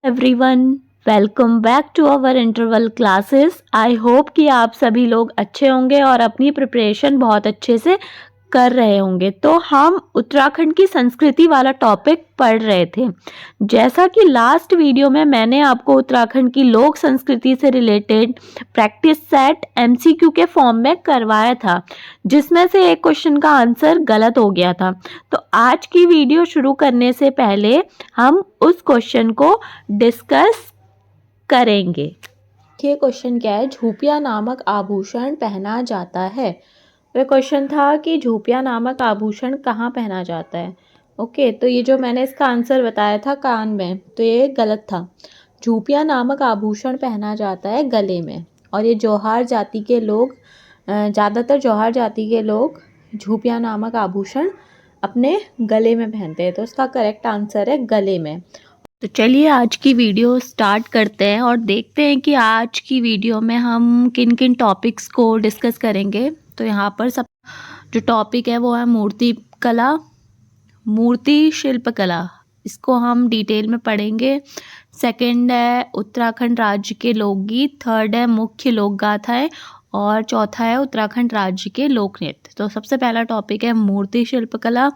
Everyone, welcome back to our interval classes. I hope कि आप सभी लोग अच्छे होंगे और अपनी प्रिपरेशन बहुत अच्छे से कर रहे होंगे। तो हम उत्तराखंड की संस्कृति वाला टॉपिक पढ़ रहे थे। जैसा कि लास्ट वीडियो में मैंने आपको उत्तराखंड की लोक संस्कृति से रिलेटेड प्रैक्टिस सेट एमसीक्यू के फॉर्म में करवाया था, जिसमें से एक क्वेश्चन का आंसर गलत हो गया था। तो आज की वीडियो शुरू करने से पहले हम उस क्वेश्चन को डिस्कस करेंगे। ये क्वेश्चन क्या है? झूपिया नामक आभूषण पहना जाता है। वह क्वेश्चन था कि झूपिया नामक आभूषण कहाँ पहना जाता है। ओके, तो ये जो मैंने इसका आंसर बताया था कान में, तो ये गलत था। झूपिया नामक आभूषण पहना जाता है गले में, और ये जौहर जाति के लोग, ज़्यादातर जौहर जाति के लोग झूपिया नामक आभूषण अपने गले में पहनते हैं। तो इसका करेक्ट आंसर है गले में। तो चलिए आज की वीडियो स्टार्ट करते हैं और देखते हैं कि आज की वीडियो में हम किन किन टॉपिक्स को डिस्कस करेंगे। तो यहाँ पर सब जो टॉपिक है वो है मूर्ति कला, मूर्ति शिल्पकला, इसको हम डिटेल में पढ़ेंगे। सेकंड है उत्तराखंड राज्य के लोकगीत, थर्ड है मुख्य लोक गाथाएं, और चौथा है उत्तराखंड राज्य के लोक नृत्य। तो सबसे पहला टॉपिक है मूर्ति शिल्पकला।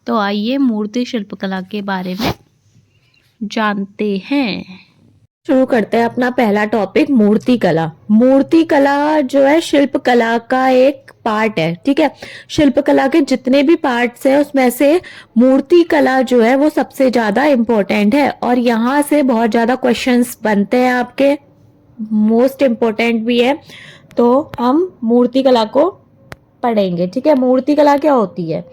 तो आइए मूर्ति शिल्पकला के बारे में जानते हैं। शुरू करते हैं अपना पहला टॉपिक, मूर्ति कला। मूर्ति कला जो है शिल्प कला का एक पार्ट है। ठीक है, शिल्प कला के जितने भी पार्ट्स हैं उसमें से मूर्ति कला जो है वो सबसे ज्यादा इम्पोर्टेंट है, और यहाँ से बहुत ज्यादा क्वेश्चंस बनते हैं आपके, मोस्ट इम्पोर्टेंट भी है। तो हम मूर्ति कला को पढ़ेंगे। ठीक है, मूर्ति कला क्या होती है?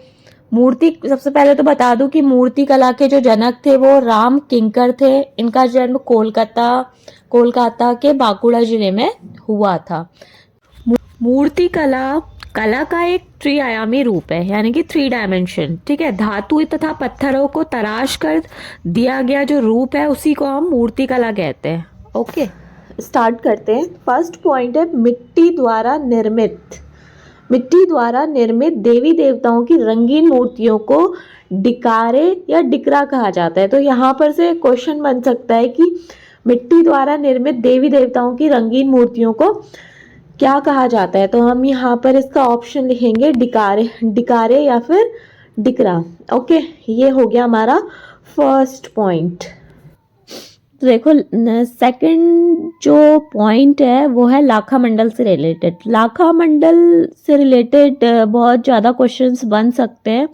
मूर्ति, सबसे पहले तो बता दूं कि मूर्ति कला के जो जनक थे वो राम किंकर थे। इनका जन्म कोलकाता के बांकुड़ा जिले में हुआ था। मूर्ति कला का एक त्रिआयामी रूप है, यानी कि 3 डायमेंशन। ठीक है, धातु तथा पत्थरों को तराश कर दिया गया जो रूप है उसी को हम मूर्ति कला कहते हैं। ओके, स्टार्ट करते हैं। फर्स्ट पॉइंट है मिट्टी द्वारा निर्मित देवी देवताओं की रंगीन मूर्तियों को डिकारे या डिकरा कहा जाता है। तो यहाँ पर से क्वेश्चन बन सकता है कि मिट्टी द्वारा निर्मित देवी देवताओं की रंगीन मूर्तियों को क्या कहा जाता है। तो हम यहाँ पर इसका ऑप्शन लिखेंगे डिकारे या फिर डिकरा। ओके, ये हो गया हमारा फर्स्ट पॉइंट। तो देखो सेकंड जो पॉइंट है वो है लाखा मंडल से रिलेटेड। लाखा मंडल से रिलेटेड बहुत ज़्यादा क्वेश्चंस बन सकते हैं।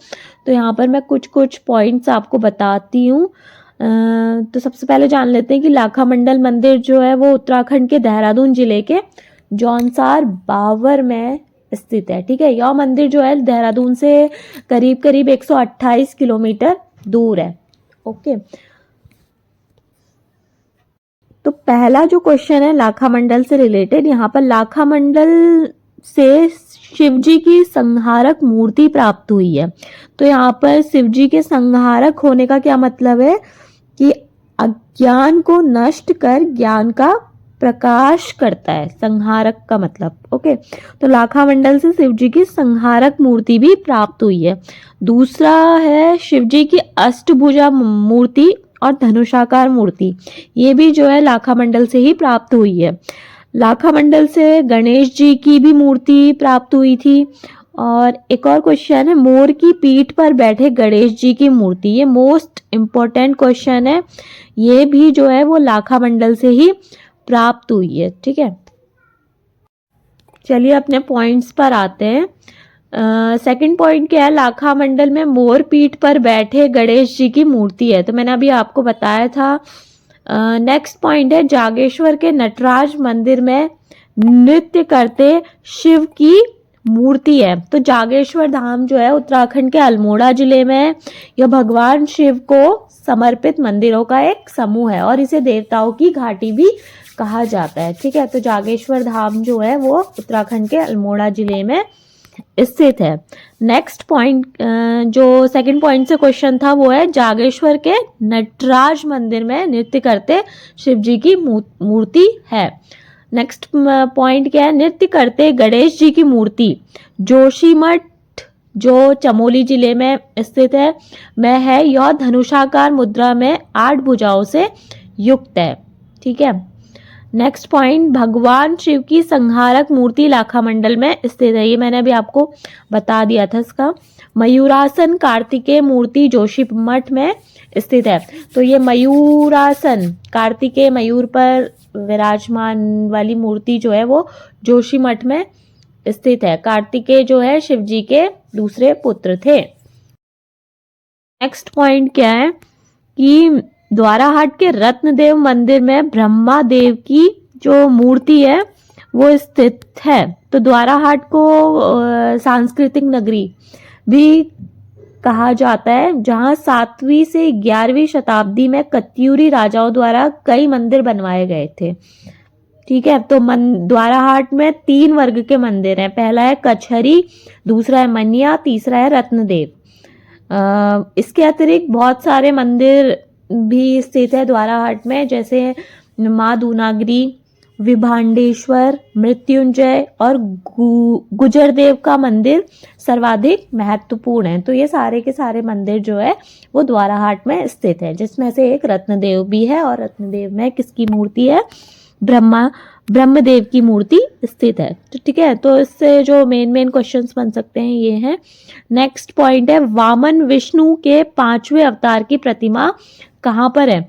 तो यहाँ पर मैं कुछ पॉइंट्स आपको बताती हूँ। तो सबसे पहले जान लेते हैं कि लाखा मंडल मंदिर जो है वो उत्तराखंड के देहरादून जिले के जौनसार बावर में स्थित है। ठीक है, यह मंदिर जो है देहरादून से करीब 128 किलोमीटर दूर है। ओके, तो पहला जो क्वेश्चन है लाखा मंडल से रिलेटेड, यहाँ पर लाखा मंडल से शिवजी की संहारक मूर्ति प्राप्त हुई है। तो यहाँ पर शिवजी के संहारक होने का क्या मतलब है कि अज्ञान को नष्ट कर ज्ञान का प्रकाश करता है, संहारक का मतलब। ओके, तो लाखा मंडल से शिवजी की संहारक मूर्ति भी प्राप्त हुई है। दूसरा है शिवजी की अष्टभुजा मूर्ति और धनुषाकार मूर्ति, ये भी जो है लाखा मंडल से ही प्राप्त हुई है। लाखा मंडल से गणेश जी की भी मूर्ति प्राप्त हुई थी। और एक और क्वेश्चन है मोर की पीठ पर बैठे गणेश जी की मूर्ति, ये मोस्ट इम्पोर्टेंट क्वेश्चन है। ये भी जो है वो लाखा मंडल से ही प्राप्त हुई है। ठीक है, चलिए अपने पॉइंट्स पर आते हैं। सेकंड पॉइंट क्या है? लाखा मंडल में मोर पीठ पर बैठे गणेश जी की मूर्ति है। तो मैंने अभी आपको बताया था। नेक्स्ट पॉइंट है जागेश्वर के नटराज मंदिर में नृत्य करते शिव की मूर्ति है। तो जागेश्वर धाम जो है उत्तराखंड के अल्मोड़ा जिले में है। यह भगवान शिव को समर्पित मंदिरों का एक समूह है और इसे देवताओं की घाटी भी कहा जाता है। ठीक है, तो जागेश्वर धाम जो है वो उत्तराखंड के अल्मोड़ा जिले में स्थित है। नेक्स्ट पॉइंट जो सेकंड पॉइंट से क्वेश्चन था वो है जागेश्वर के नटराज मंदिर में नृत्य करते शिव जी की मूर्ति है। नेक्स्ट पॉइंट क्या है? नृत्य करते गणेश जी की मूर्ति जोशीमठ जो चमोली जिले में स्थित है में है। यह धनुषाकार मुद्रा में 8 भुजाओं से युक्त है। ठीक है, नेक्स्ट पॉइंट, भगवान शिव की संहारक मूर्ति लाखा मंडल में स्थित है। ये मैंने अभी आपको बता दिया था इसका। मयूरासन कार्तिकेय मूर्ति जोशी मठ में स्थित है। तो ये मयूरासन, कार्तिकेय मयूर पर विराजमान वाली मूर्ति जो है वो जोशी मठ में स्थित है। कार्तिकेय जो है शिव जी के दूसरे पुत्र थे। नेक्स्ट पॉइंट क्या है कि द्वाराहाट के रत्नदेव मंदिर में ब्रह्मा देव की जो मूर्ति है वो स्थित है। तो द्वाराहाट को सांस्कृतिक नगरी भी कहा जाता है, जहां 7वीं से 11वीं शताब्दी में कत्यूरी राजाओं द्वारा कई मंदिर बनवाए गए थे। ठीक है, तो द्वाराहाट में 3 वर्ग के मंदिर हैं। पहला है कचहरी, दूसरा है मनिया, तीसरा है रत्नदेव। इसके अतिरिक्त बहुत सारे मंदिर भी स्थित है द्वाराहाट में, जैसे माँ दूनागिरी, विभांडेश्वर, मृत्युंजय और गुजर देव का मंदिर सर्वाधिक महत्वपूर्ण है। तो ये सारे के सारे मंदिर जो है वो द्वाराहाट में स्थित है, जिसमें से एक रत्नदेव भी है। और रत्नदेव में किसकी मूर्ति है? ब्रह्मदेव की मूर्ति स्थित है। तो ठीक है, तो इससे जो मेन क्वेश्चंस बन सकते हैं ये हैं। नेक्स्ट पॉइंट है, वामन विष्णु के 5वें अवतार की प्रतिमा कहाँ पर है?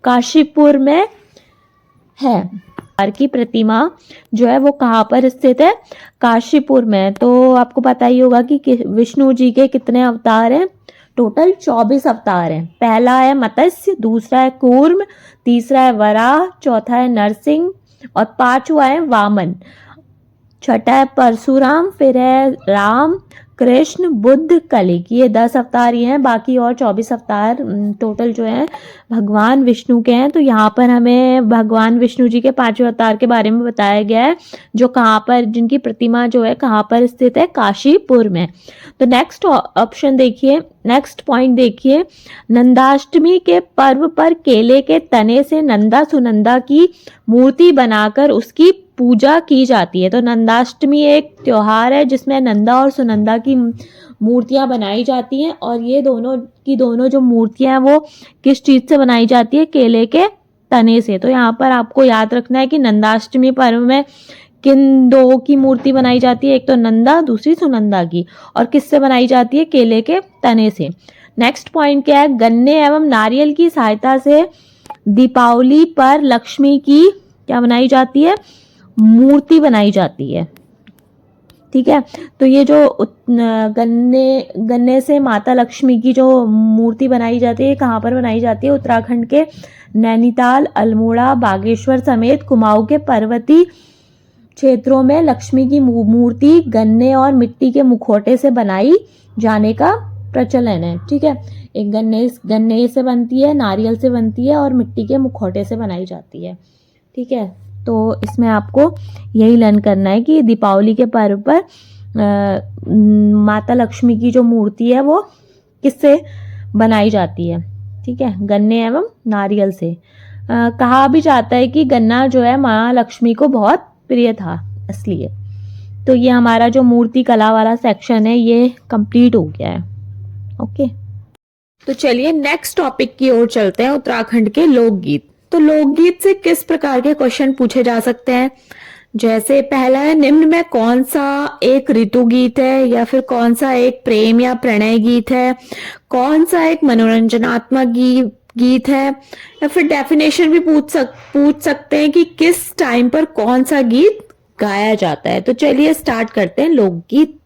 काशीपुर में है। की प्रतिमा जो है वो कहाँ पर स्थित है? काशीपुर में। तो आपको पता ही होगा कि विष्णु जी के कितने अवतार हैं? टोटल 24 अवतार हैं। पहला है मत्स्य, दूसरा है कूर्म, तीसरा है वराह, चौथा है नरसिंह और 5वां है वामन, छठा है परशुराम, फिर है राम, कृष्ण, बुद्ध, कलिक। ये 10 अवतार ही हैं। बाकी और 24 अवतार टोटल जो हैं भगवान विष्णु के हैं। तो यहाँ पर हमें भगवान विष्णु जी के 5वें अवतार के बारे में बताया गया है, जो कहाँ पर, जिनकी प्रतिमा जो है कहाँ पर स्थित है? काशीपुर में। तो नेक्स्ट ऑप्शन देखिए, नेक्स्ट पॉइंट देखिए, नंदाष्टमी के पर्व पर केले के तने से नंदा सुनंदा की मूर्ति बनाकर उसकी पूजा की जाती है। तो नंदाष्टमी एक त्योहार है जिसमें नंदा और सुनंदा की मूर्तियां बनाई जाती हैं, और ये दोनों जो मूर्तियां हैं वो किस चीज से बनाई जाती है? केले के तने से। तो यहाँ पर आपको याद रखना है कि नंदाष्टमी पर्व में किन दो की मूर्ति बनाई जाती है? एक तो नंदा, दूसरी सुनंदा की। और किससे बनाई जाती है? केले के तने से। नेक्स्ट पॉइंट क्या है? गन्ने एवं नारियल की सहायता से दीपावली पर लक्ष्मी की क्या बनाई जाती है? मूर्ति बनाई जाती है। ठीक है, तो ये जो गन्ने से माता लक्ष्मी की जो मूर्ति बनाई जाती है, कहाँ पर बनाई जाती है? उत्तराखंड के नैनीताल, अल्मोड़ा, बागेश्वर समेत कुमाऊं के पर्वतीय क्षेत्रों में लक्ष्मी की मूर्ति गन्ने और मिट्टी के मुखौटे से बनाई जाने का प्रचलन है। ठीक है, एक गन्ने से बनती है, नारियल से बनती है और मिट्टी के मुखौटे से बनाई जाती है। ठीक है, तो इसमें आपको यही लर्न करना है कि दीपावली के पर्व पर माता लक्ष्मी की जो मूर्ति है वो किससे बनाई जाती है? ठीक है, गन्ने एवं नारियल से। कहा भी जाता है कि गन्ना जो है माँ लक्ष्मी को बहुत प्रिय था, इसलिए। तो ये हमारा जो मूर्ति कला वाला सेक्शन है ये कंप्लीट हो गया है। ओके, तो चलिए नेक्स्ट टॉपिक की ओर चलते हैं, उत्तराखंड के लोकगीत। तो लोकगीत से किस प्रकार के क्वेश्चन पूछे जा सकते हैं? जैसे पहला है, निम्न में कौन सा एक ऋतु गीत है, या फिर कौन सा एक प्रेम या प्रणय गीत है, कौन सा एक मनोरंजनात्मक गीत है, या फिर डेफिनेशन भी पूछ सकते हैं कि किस टाइम पर कौन सा गीत गाया जाता है। तो चलिए स्टार्ट करते हैं लोकगीत।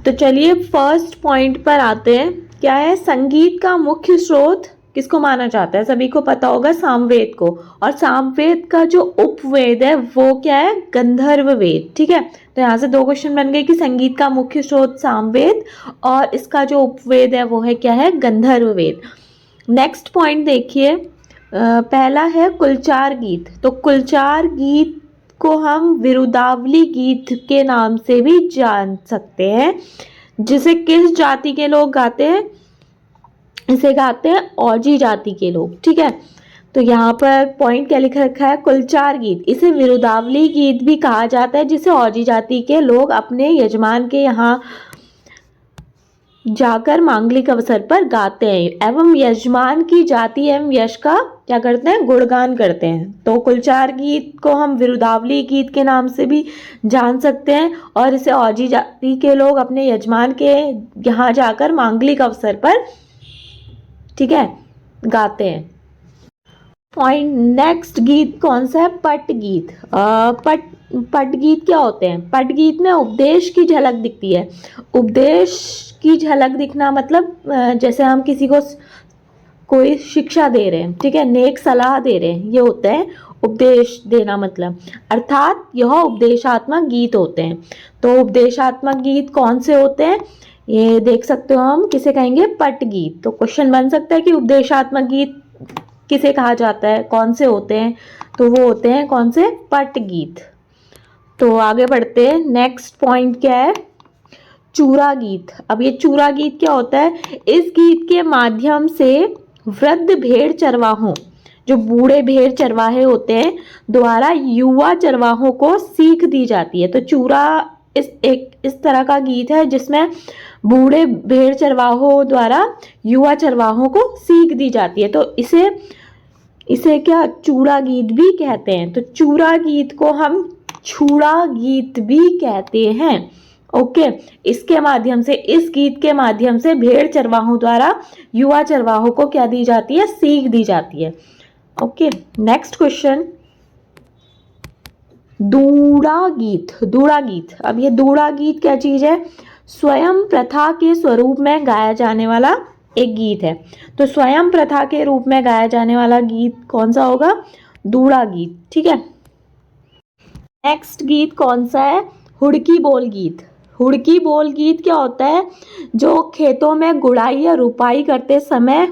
तो चलिए फर्स्ट पॉइंट पर आते हैं। क्या है? संगीत का मुख्य स्रोत किसको माना जाता है? सभी को पता होगा, सामवेद को। और सामवेद का जो उपवेद है वो क्या है? गंधर्व वेद। ठीक है, तो यहाँ से 2 क्वेश्चन बन गए कि संगीत का मुख्य स्रोत सामवेद और इसका जो उपवेद है वो है क्या है? गंधर्व वेद। नेक्स्ट पॉइंट देखिए, पहला है कुलचार गीत। तो कुलचार गीत को हम विरुदावली गीत के नाम से भी जान सकते हैं, जिसे किस जाति के लोग गाते हैं? इसे गाते हैं औजी जाति के लोग। ठीक है, तो यहाँ पर पॉइंट क्या लिख रखा है? कुलचार गीत। इसे विरुदावली गीत भी कहा जाता है, जिसे औजी जाति के लोग अपने यजमान के यहाँ जाकर मांगलिक अवसर पर गाते हैं एवं यजमान की जाति एवं यश का क्या करते हैं, गुणगान करते हैं। तो कुलचार गीत को हम विरुदावली गीत के नाम से भी जान सकते हैं और इसे औजी जाति के लोग अपने यजमान के यहाँ जाकर मांगलिक अवसर पर, ठीक है, गाते हैं। पॉइंट नेक्स्ट गीत कौन सा है, पट गीत। पट गीत क्या होते हैं, पट गीत में उपदेश की झलक दिखती है। उपदेश की झलक दिखना मतलब जैसे हम किसी को कोई शिक्षा दे रहे हैं, ठीक है, नेक सलाह दे रहे हैं, ये होता है उपदेश देना मतलब, अर्थात यह उपदेशात्मक गीत होते हैं। तो उपदेशात्मक गीत कौन से होते हैं, ये देख सकते हो हम किसे कहेंगे, पट गीत। तो क्वेश्चन बन सकता है कि उपदेशात्मक गीत किसे कहा जाता है, कौन से होते हैं, तो वो होते हैं कौन से, पट गीत। तो आगे बढ़ते हैं, नेक्स्ट पॉइंट क्या है, चूरा गीत। अब ये चूरा गीत क्या होता है, इस गीत के माध्यम से वृद्ध भेड़ चरवाहों, जो बूढ़े भेड़ चरवाहे होते हैं, द्वारा युवा चरवाहों को सीख दी जाती है। तो चूरा इस तरह का गीत है जिसमें बूढ़े भेड़ चरवाहों द्वारा युवा चरवाहों को सीख दी जाती है। तो इसे क्या चूड़ा गीत भी कहते हैं। तो चूड़ा गीत को हम छूड़ा गीत भी कहते हैं। ओके, इसके माध्यम से, इस गीत के माध्यम से भेड़ चरवाहों द्वारा युवा चरवाहों को क्या दी जाती है, सीख दी जाती है। ओके, नेक्स्ट क्वेश्चन, दूड़ा गीत। दूड़ा गीत, अब ये दूड़ा गीत क्या चीज है, स्वयं प्रथा के स्वरूप में गाया जाने वाला एक गीत है। तो स्वयं प्रथा के रूप में गाया जाने वाला गीत कौन सा होगा, दूड़ा गीत, ठीक है। नेक्स्ट गीत कौन सा है, हुड़की बोल गीत। हुड़की बोल गीत क्या होता है, जो खेतों में गुड़ाई या रुपाई करते समय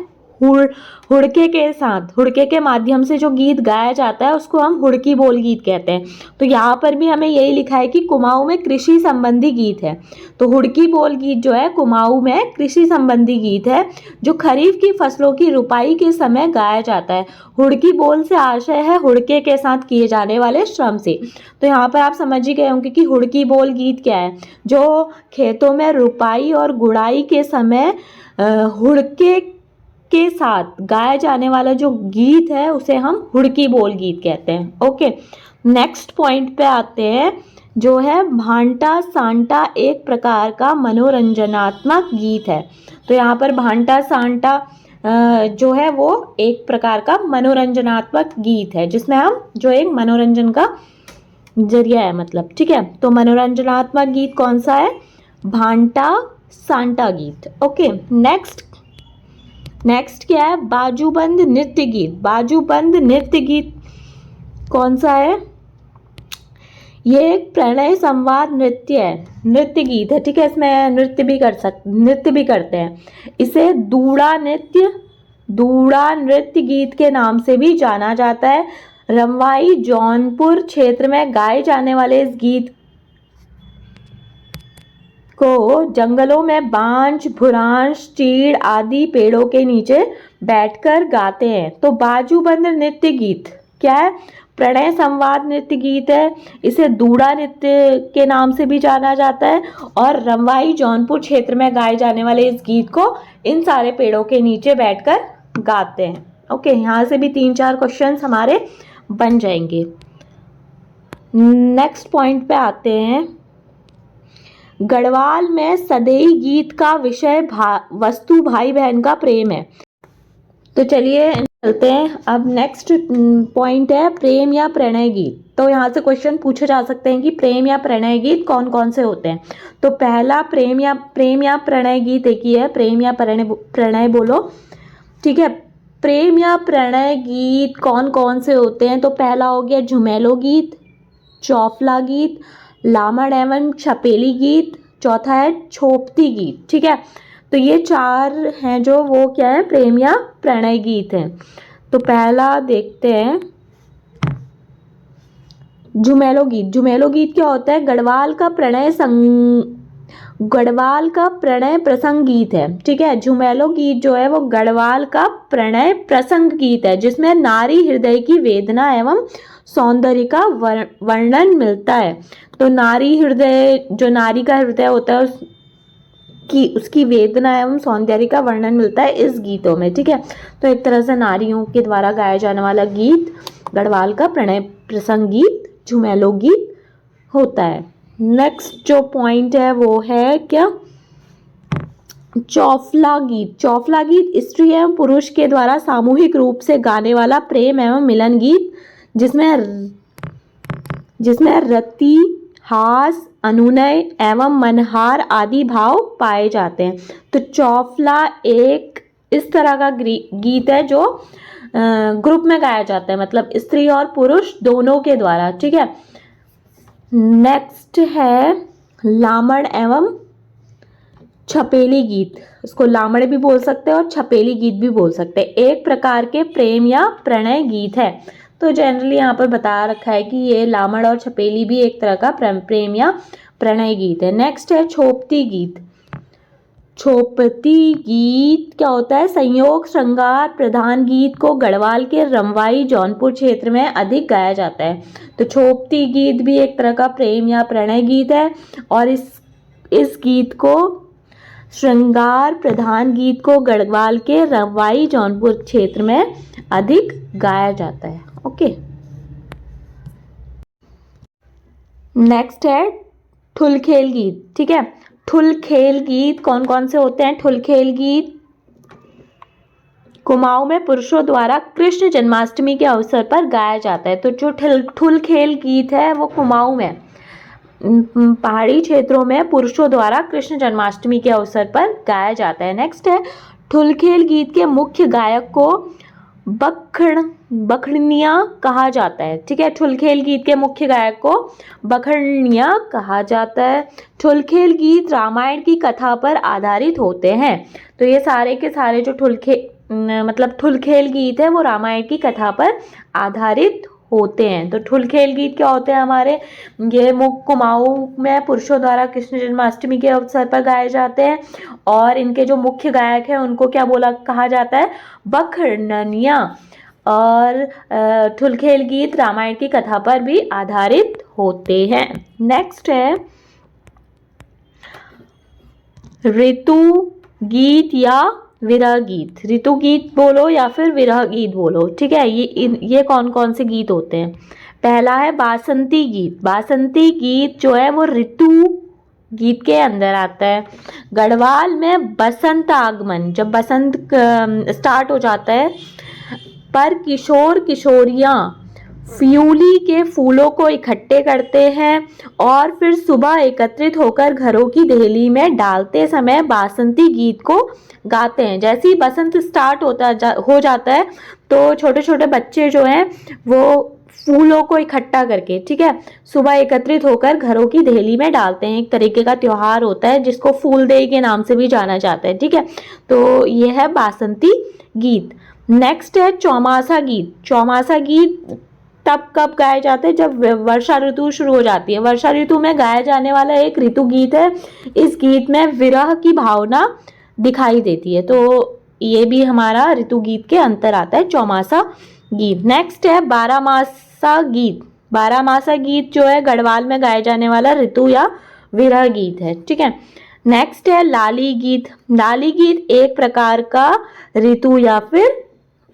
हुड़के के साथ, हुड़के के माध्यम से जो गीत गाया जाता है उसको हम हुड़की बोल गीत कहते हैं। तो यहाँ पर भी हमें यही लिखा है कि कुमाऊं में कृषि संबंधी गीत है। तो हुड़की बोल गीत जो है कुमाऊं में कृषि संबंधी गीत है, जो खरीफ की फसलों की रुपाई के समय गाया जाता है। हुड़की बोल से आशय है हुड़के के साथ किए जाने वाले श्रम से। तो यहाँ पर आप समझ ही गए होंगे कि हुड़की बोल गीत क्या है, जो खेतों में रुपाई और गुड़ाई के समय हुड़के के साथ गाया जाने वाला जो गीत है उसे हम हुड़की बोल गीत कहते हैं। ओके, नेक्स्ट पॉइंट पे आते हैं, जो है भांटा सांटा एक प्रकार का मनोरंजनात्मक गीत है। तो यहाँ पर भांटा सांटा जो है वो एक प्रकार का मनोरंजनात्मक गीत है, जिसमें हम जो एक मनोरंजन का जरिया है मतलब, ठीक है। तो मनोरंजनात्मक गीत कौन सा है, भांटा सांटा गीत। ओके, नेक्स्ट क्या है, बाजूबंद नृत्य गीत। बाजूबंद नृत्य गीत कौन सा है, ये एक प्रणय संवाद नृत्य गीत है, ठीक है। इसमें नृत्य भी करते हैं। इसे दूड़ा नृत्य गीत के नाम से भी जाना जाता है। रमवाई जौनपुर क्षेत्र में गाए जाने वाले इस गीत को जंगलों में बांज, भुरांश, चीड़ आदि पेड़ों के नीचे बैठकर गाते हैं। तो बाजूबंद नृत्य गीत क्या है, प्रणय संवाद नृत्य गीत है। इसे दूड़ा नृत्य के नाम से भी जाना जाता है और रमवाई जौनपुर क्षेत्र में गाए जाने वाले इस गीत को इन सारे पेड़ों के नीचे बैठकर गाते हैं। ओके, यहाँ से भी 3-4 क्वेश्चंस हमारे बन जाएंगे। नेक्स्ट पॉइंट पे आते हैं, गढ़वाल में सदैई गीत का विषय वस्तु भाई बहन का प्रेम है। तो चलिए चलते हैं। अब नेक्स्ट पॉइंट है प्रेम या प्रणय गीत। तो यहाँ से क्वेश्चन पूछे जा सकते हैं कि प्रेम या प्रणय गीत कौन कौन से होते हैं। तो पहला प्रेम या प्रणय गीत एक ही है, प्रेम या प्रणय बोलो, ठीक है। प्रेम या प्रणय गीत कौन कौन से होते हैं, तो पहला हो गया झुमेलो गीत, चौफला गीत, लामड़ एवं छपेली गीत, चौथा है छोपती गीत, ठीक है। तो ये 4 हैं जो वो क्या है, प्रेम या प्रणय गीत हैं। तो पहला देखते हैं झुमेलो गीत। झुमेलो गीत क्या होता है, गढ़वाल का प्रणय प्रसंग गीत है, ठीक है। झुमेलो गीत जो है वो गढ़वाल का प्रणय प्रसंग गीत है, जिसमें नारी हृदय की वेदना एवं सौंदर्य का वर्णन मिलता है। तो नारी हृदय, जो नारी का हृदय होता है की उसकी वेदना एवं सौंदर्य का वर्णन मिलता है इस गीतों में, ठीक है। तो एक तरह से नारियों के द्वारा गाया जाने वाला गीत गढ़वाल का प्रणय प्रसंग गीत, झुमेलो गीत होता है। नेक्स्ट जो पॉइंट है वो है क्या, चौफला गीत। चौफला गीत स्त्री एवं पुरुष के द्वारा सामूहिक रूप से गाने वाला प्रेम एवं मिलन गीत जिसमें रति, हास, अनुनय एवं मनहार आदि भाव पाए जाते हैं। तो चौफला एक इस तरह का गीत है जो ग्रुप में गाया जाता है, मतलब स्त्री और पुरुष दोनों के द्वारा, ठीक है। नेक्स्ट है लामड़ एवं छपेली गीत। इसको लामड़ भी बोल सकते हैं और छपेली गीत भी बोल सकते हैं। एक प्रकार के प्रेम या प्रणय गीत है। तो जनरली यहाँ पर बता रखा है कि ये लामड़ और छपेली भी एक तरह का प्रेम या प्रणय गीत है। नेक्स्ट है छोपती गीत। छोपती गीत क्या होता है, संयोग श्रृंगार प्रधान गीत को गढ़वाल के रमवाई जौनपुर क्षेत्र में अधिक गाया जाता है। तो छोपती गीत भी एक तरह का प्रेम या प्रणय गीत है और इस गीत को श्रृंगार प्रधान गीत को गढ़वाल के रमवाई जौनपुर क्षेत्र में अधिक गाया जाता है। ओके, नेक्स्ट है ठुलखेल गीत, ठीक है। ठुलखेल गीत कौन कौन से होते हैं, ठुलखेल गीत कुमाऊं में पुरुषों द्वारा कृष्ण जन्माष्टमी के अवसर पर गाया जाता है। तो जो ठुलखेल गीत है वो कुमाऊं में पहाड़ी क्षेत्रों में पुरुषों द्वारा कृष्ण जन्माष्टमी के अवसर पर गाया जाता है। नेक्स्ट है ठुलखेल गीत के मुख्य गायक को बखड़निया कहा जाता है, ठीक है। ठुलखेल गीत के मुख्य गायक को बखड़निया कहा जाता है। ठुलखेल गीत रामायण की कथा पर आधारित होते हैं। तो ये सारे के सारे जो ठुलखेल गीत है वो रामायण की कथा पर आधारित होते हैं। तो ठुलखेल गीत क्या होते हैं हमारे, ये कुमाऊं में पुरुषों द्वारा कृष्ण जन्माष्टमी के अवसर पर गाए जाते हैं और इनके जो मुख्य गायक हैं उनको क्या कहा जाता है, बखड़निया। और ठुलखेल गीत रामायण की कथा पर भी आधारित होते हैं। नेक्स्ट है ऋतु गीत या विरह गीत। ऋतु गीत बोलो या फिर विरह गीत बोलो, ठीक है। ये कौन कौन से गीत होते हैं, पहला है बासंती गीत। बासंती गीत जो है वो ऋतु गीत के अंदर आता है। गढ़वाल में बसंत आगमन, जब बसंत स्टार्ट हो जाता है पर किशोर किशोरियां फ्यूली के फूलों को इकट्ठे करते हैं और फिर सुबह एकत्रित होकर घरों की देहली में डालते समय बासंती गीत को गाते हैं। जैसे ही बसंत स्टार्ट हो जाता है तो छोटे छोटे बच्चे जो हैं वो फूलों को इकट्ठा करके, ठीक है, सुबह एकत्रित होकर घरों की देहली में डालते हैं। एक तरीके का त्योहार होता है जिसको फूलदेई के नाम से भी जाना जाता है, ठीक है। तो ये है बासंती गीत। नेक्स्ट है चौमासा गीत। चौमासा गीत तब कब गाए जाते हैं, जब वर्षा ऋतु शुरू हो जाती है। वर्षा ऋतु में गाया जाने वाला एक ऋतु गीत है। इस गीत में विरह की भावना दिखाई देती है, तो ये भी हमारा ऋतु गीत के अंतर आता है, चौमासा गीत। नेक्स्ट है बारहमासा गीत। बारहमासा गीत जो है गढ़वाल में गाए जाने वाला ऋतु या विरह गीत है, ठीक है। नेक्स्ट है लाली गीत। लाली गीत एक प्रकार का ऋतु या फिर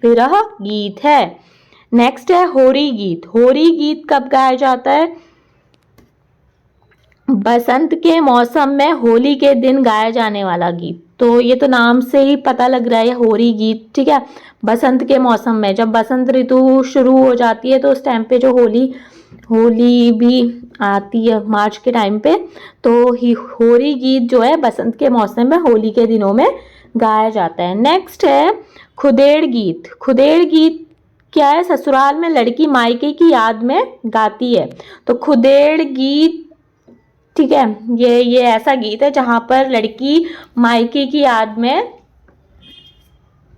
विरह गीत है। नेक्स्ट है होरी गीत। होरी गीत कब गाया जाता है, बसंत के मौसम में होली के दिन गाया जाने वाला गीत। तो ये तो नाम से ही पता लग रहा है होरी गीत, ठीक है। बसंत के मौसम में जब बसंत ऋतु शुरू हो जाती है तो उस टाइम पे जो होली भी आती है मार्च के टाइम पे, तो होरी गीत जो है बसंत के मौसम में होली के दिनों में गाया जाता है। नेक्स्ट है खुदेड़ गीत। खुदेड़ गीत क्या है, ससुराल में लड़की मायके की याद में गाती है। तो खुदेड़ गीत, ठीक है, ये ऐसा गीत है जहां पर लड़की मायके की याद में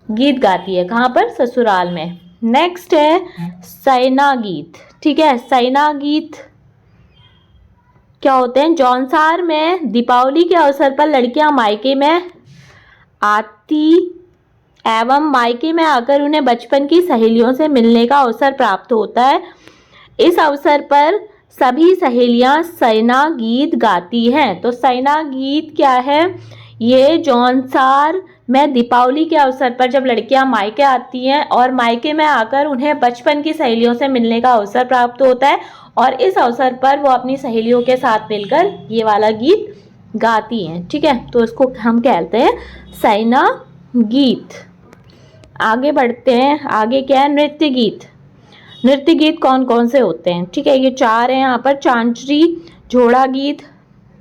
गीत गाती है, कहां पर, ससुराल में। नेक्स्ट है सैना गीत, ठीक है। सैना गीत क्या होते हैं, जौनसार में दीपावली के अवसर पर लड़कियां मायके में आती एवं मायके में आकर उन्हें बचपन की सहेलियों से मिलने का अवसर प्राप्त होता है। इस अवसर पर सभी सहेलियां सैना गीत गाती हैं। तो सैना गीत क्या है, ये जौनसार में दीपावली के अवसर पर जब लड़कियां मायके आती हैं और मायके में आकर उन्हें बचपन की सहेलियों से मिलने का अवसर प्राप्त होता है और इस अवसर पर वो अपनी सहेलियों के साथ मिलकर ये वाला गीत गाती हैं। ठीक है, तो इसको हम कहते हैं सैना गीत। आगे बढ़ते हैं, आगे क्या है, नृत्य गीत। नृत्य गीत कौन कौन से होते हैं? ठीक है, ये 4 हैं यहाँ पर, चांचरी, झोड़ा गीत,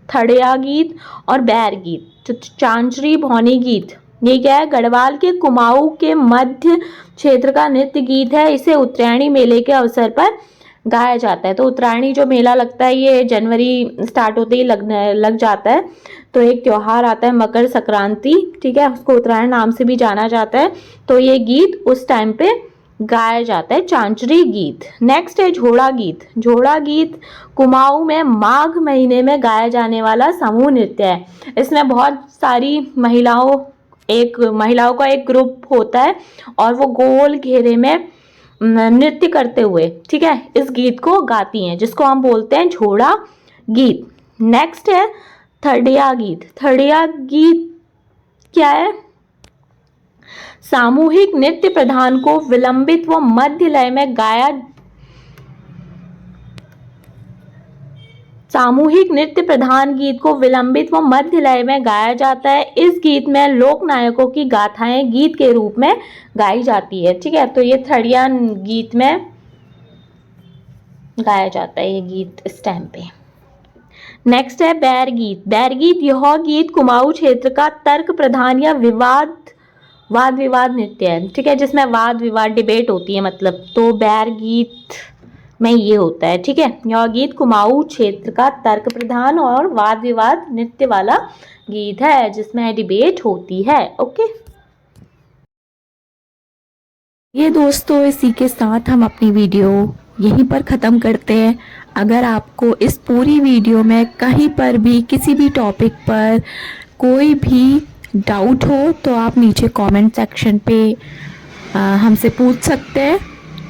थड़िया गीत और बैर गीत। तो चांचरी भौनी गीत ये क्या है, गढ़वाल के कुमाऊं के मध्य क्षेत्र का नृत्य गीत है। इसे उत्तरायणी मेले के अवसर पर गाया जाता है। तो उत्तरायणी जो मेला लगता है ये जनवरी स्टार्ट होते ही लग जाता है। तो एक त्योहार आता है मकर संक्रांति, ठीक है, उसको उत्तरायण नाम से भी जाना जाता है। तो ये गीत उस टाइम पे गाया जाता है, चांचरी गीत। नेक्स्ट है झोड़ा गीत। झोड़ा गीत कुमाऊं में माघ महीने में गाया जाने वाला समूह नृत्य है। इसमें बहुत सारी महिलाओं का एक ग्रुप होता है और वो गोल घेरे में नृत्य करते हुए, ठीक है, इस गीत को गाती हैं, जिसको हम बोलते हैं झोड़ा गीत। नेक्स्ट है थड़िया गीत। थड़िया गीत क्या है, सामूहिक नृत्य प्रधान को विलंबित व मध्य लय में गाया सामूहिक नृत्य प्रधान गीत को विलंबित व मध्य लय में गाया जाता है। इस गीत में लोक नायकों की गाथाएं गीत के रूप में गाई जाती है। ठीक है, तो ये थड़िया गीत में गाया जाता है ये गीत इस टाइम पे। नेक्स्ट है बैर गीत। बैर गीत यह गीत कुमाऊं क्षेत्र का तर्क प्रधान या वाद विवाद नृत्य है। ठीक है, जिसमें वाद विवाद डिबेट होती है, मतलब तो बैर गीत में ये होता है। ठीक है, यह गीत कुमाऊं क्षेत्र का तर्क प्रधान और वाद विवाद नृत्य वाला गीत है जिसमें डिबेट होती है। ओके, ये दोस्तों इसी के साथ हम अपनी वीडियो यहीं पर ख़त्म करते हैं। अगर आपको इस पूरी वीडियो में कहीं पर भी किसी भी टॉपिक पर कोई भी डाउट हो तो आप नीचे कमेंट सेक्शन पे हमसे पूछ सकते हैं।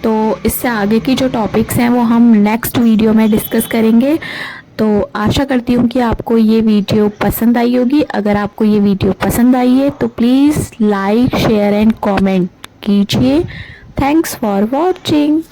तो इससे आगे की जो टॉपिक्स हैं वो हम नेक्स्ट वीडियो में डिस्कस करेंगे। तो आशा करती हूँ कि आपको ये वीडियो पसंद आई होगी। अगर आपको ये वीडियो पसंद आई है तो please like share and comment कीजिए। Thanks for watching.